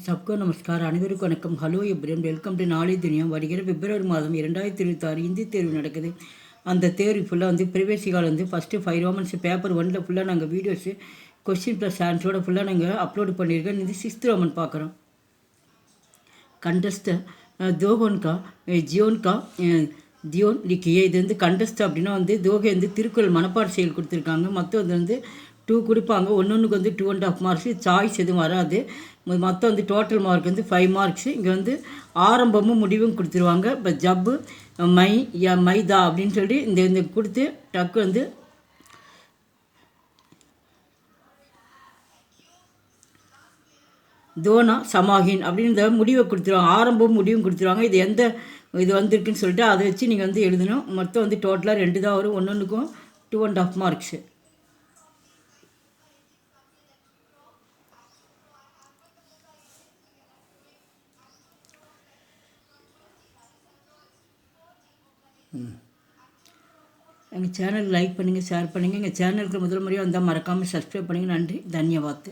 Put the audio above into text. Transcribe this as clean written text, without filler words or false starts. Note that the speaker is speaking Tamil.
சப்கோ நமஸ்கார். அனைவருக்கும் வணக்கம். ஹலோ எப்ரியம், வெல்கம் டு நாளை துனியா. வருகிற பிப்ரவரி மாதம் 2026 இந்தி தேர்வு நடக்குது. அந்த தேர்வு ஃபுல்லாக வந்து ப்ரிவேசிகால் வந்து ஃபஸ்ட்டு 5 ரோமன்ஸ் பேப்பர் 1 ஃபுல்லாக நாங்கள் வீடியோஸு கொஸ்டின் ப்ளஸ் ஆன்சரோட ஃபுல்லாக நாங்கள் அப்லோடு பண்ணியிருக்கோம். இது 6th ரோமன் பார்க்குறோம். கண்டஸ்ட் தோகோன்கா ஜியோன்கா தியோன் லிக்கியே. இது வந்து கண்டஸ்ட் அப்படின்னா வந்து தோகை வந்து திருக்குறள் மனப்பாட செயல் கொடுத்துருக்காங்க. மொத்தம் அது வந்து 2 கொடுப்பாங்க. ஒன்றுக்கு வந்து 2.5 மார்க்ஸு. சாய்ஸ் எதுவும் வராது. மொத்தம் வந்து டோட்டல் மார்க் வந்து 5 மார்க்ஸு. இங்கே வந்து ஆரம்பமும் முடிவும் கொடுத்துருவாங்க. இப்போ ஜப்பு மைதா அப்படின்னு சொல்லி இந்த கொடுத்து டக்கு வந்து தோனா சமாஹின் அப்படின்னு இந்த முடிவை கொடுத்துருவாங்க. ஆரம்பமும் முடிவும் கொடுத்துருவாங்க. இது எந்த இது வந்திருக்குன்னு சொல்லிட்டு அதை வச்சு நீங்கள் வந்து எழுதணும். மொத்தம் வந்து டோட்டலாக 2 தான் வரும். ஒன்றுக்கும் 2.5 மார்க்ஸு. எங்கள் சேனல் லைக் பண்ணுங்கள், ஷேர் பண்ணுங்கள். எங்கள் சேனலுக்கு முதல் முறையாக வந்தால் மறக்காமல் சப்ஸ்கிரைப் பண்ணுங்கள். நன்றி, தன்யவாத்.